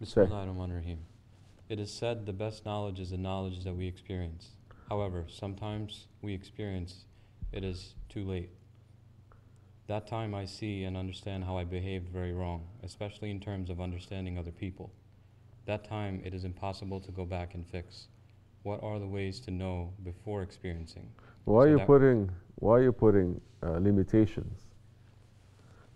Bismillahirrahmanirrahim. It is said the best knowledge is the knowledge that we experience. However, sometimes we experience it is too late. That time I see and understand how I behaved very wrong, especially in terms of understanding other people. That time it is impossible to go back and fix. What are the ways to know before experiencing? Why are you putting limitations?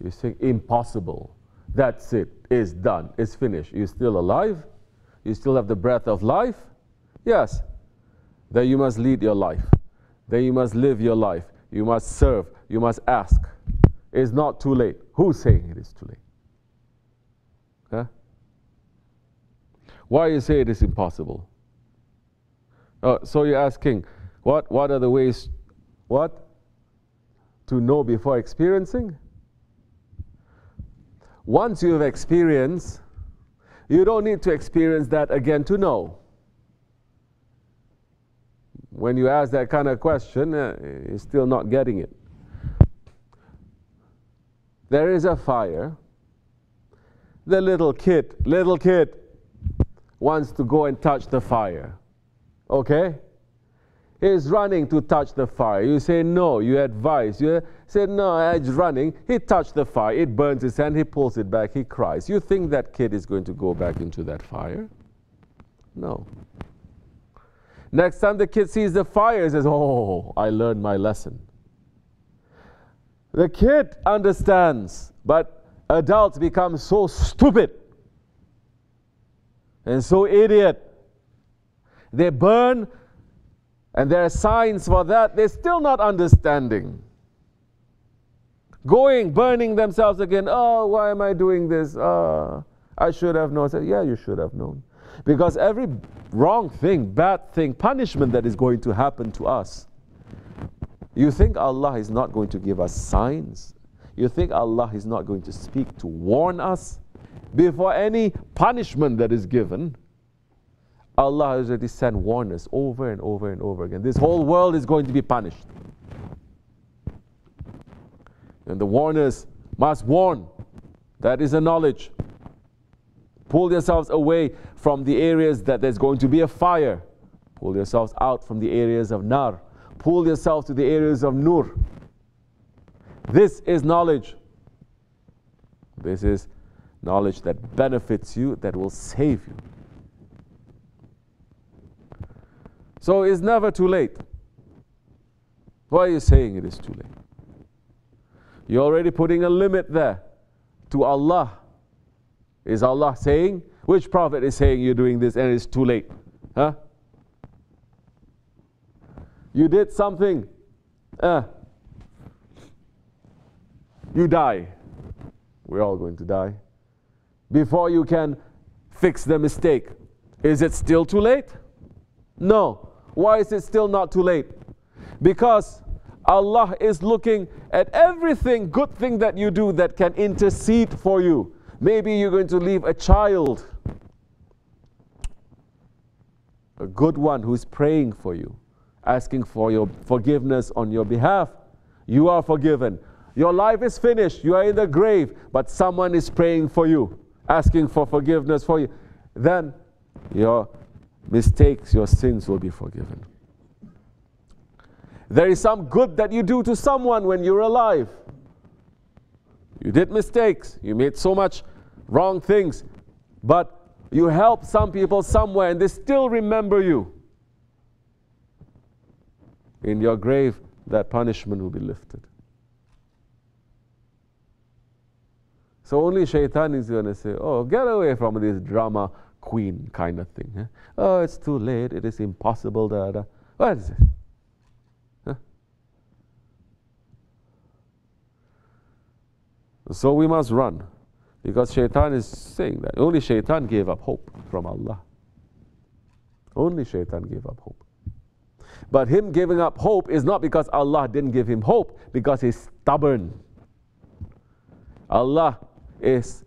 You say impossible. That's it. It's done. It's finished. You're still alive. You still have the breath of life. Yes. Then you must lead your life. Then you must live your life. You must serve. You must ask. It's not too late. Who's saying it is too late? Huh? Why you say it is impossible? So you're asking, what are the ways, to know before experiencing? Once you have experienced, you don't need to experience that again to know. When you ask that kind of question, you're still not getting it. There is a fire. The little kid wants to go and touch the fire. Okay? He's running to touch the fire. You say no, you advise. You say no, he's running. He touched the fire. It burns his hand. He pulls it back. He cries. You think that kid is going to go back into that fire? No. Next time the kid sees the fire, he says, oh, I learned my lesson. The kid understands, but adults become so stupid and so idiot. They burn, and there are signs for that. They're still not understanding. Burning themselves again. Oh, why am I doing this? I should have known. I said, yeah, you should have known. Because every wrong thing, bad thing, punishment that is going to happen to us, you think Allah is not going to give us signs? You think Allah is not going to speak to warn us? Before any punishment that is given, Allah has already sent warners over and over and over again. This whole world is going to be punished. And the warners must warn. That is a knowledge. Pull yourselves away from the areas that there's going to be a fire. Pull yourselves out from the areas of nar. Pull yourselves to the areas of nur. This is knowledge. This is knowledge that benefits you, that will save you. So it's never too late. Why are you saying it is too late? You're already putting a limit there to Allah. Is Allah saying? Which prophet is saying you're doing this and it's too late? Huh? You did something. You die. We're all going to die. Before you can fix the mistake, is it still too late? No. Why is it still not too late? Because Allah is looking at everything, good thing that you do that can intercede for you. Maybe you're going to leave a child, a good one who's praying for you, asking for your forgiveness on your behalf. You are forgiven. Your life is finished. You are in the grave, but someone is praying for you, asking for forgiveness for you. Then your mistakes, your sins will be forgiven. There is some good that you do to someone when you're alive. You did mistakes. You made so much wrong things. But you help some people somewhere and they still remember you. In your grave, that punishment will be lifted. So only shaitan is going to say, oh, get away from this drama queen kind of thing. Huh? Oh, it's too late. It is impossible. What is it? Huh? So we must run. Because shaitan is saying that. Only shaitan gave up hope from Allah. Only shaitan gave up hope. But him giving up hope is not because Allah didn't give him hope, because he's stubborn. Allah is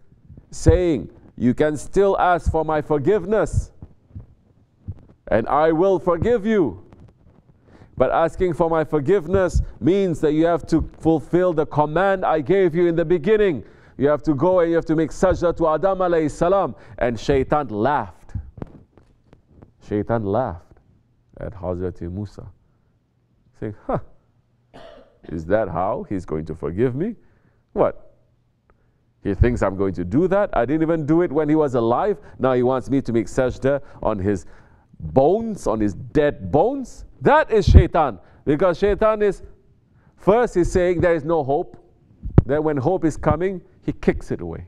saying, you can still ask for my forgiveness, and I will forgive you. But asking for my forgiveness means that you have to fulfill the command I gave you in the beginning. You have to go and you have to make sajda to Adam alayhi salam. And Shaitan laughed. Shaitan laughed at Hazrat Musa, saying, is that how he's going to forgive me? What? He thinks I'm going to do that? I didn't even do it when he was alive. Now he wants me to make sajda on his bones, on his dead bones? That is Shaitan. Because Shaitan is, first he's saying there is no hope. Then when hope is coming, he kicks it away.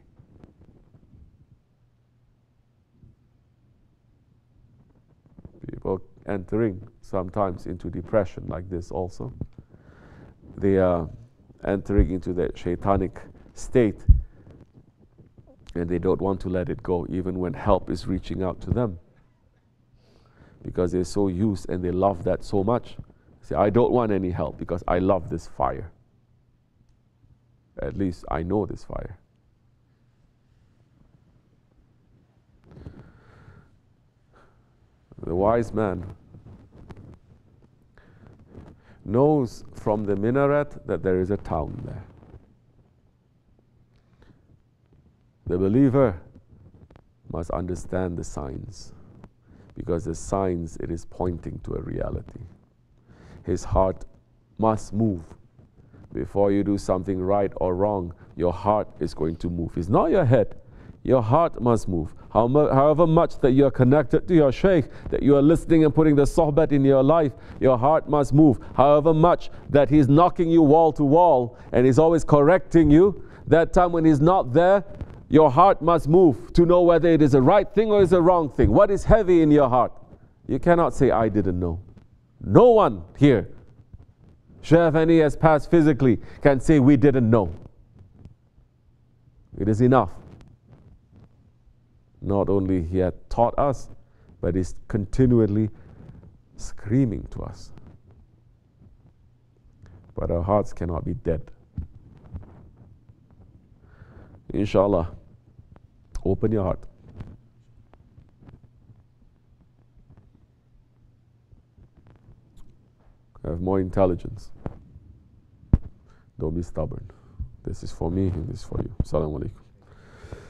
People entering sometimes into depression like this also. They are entering into that shaitanic state and they don't want to let it go even when help is reaching out to them, because they're so used and they love that so much. Say, I don't want any help because I love this fire. At least I know this fire. The wise man knows from the minaret that there is a town there. The believer must understand the signs, because the signs, it is pointing to a reality. His heart must move. Before you do something right or wrong, your heart is going to move. It's not your head. Your heart must move. However much that you are connected to your Shaykh, that you are listening and putting the sohbat in your life, your heart must move. However much that he's knocking you wall to wall and he's always correcting you, that time when he's not there, your heart must move to know whether it is a right thing or is a wrong thing. What is heavy in your heart? You cannot say, I didn't know. No one here, Shaykh Efendi has passed physically, can say we didn't know. It is enough. Not only he had taught us, but he's continually screaming to us. But our hearts cannot be dead. Inshallah, open your heart. Have more intelligence. Don't be stubborn. This is for me and this is for you. Assalamu alaikum.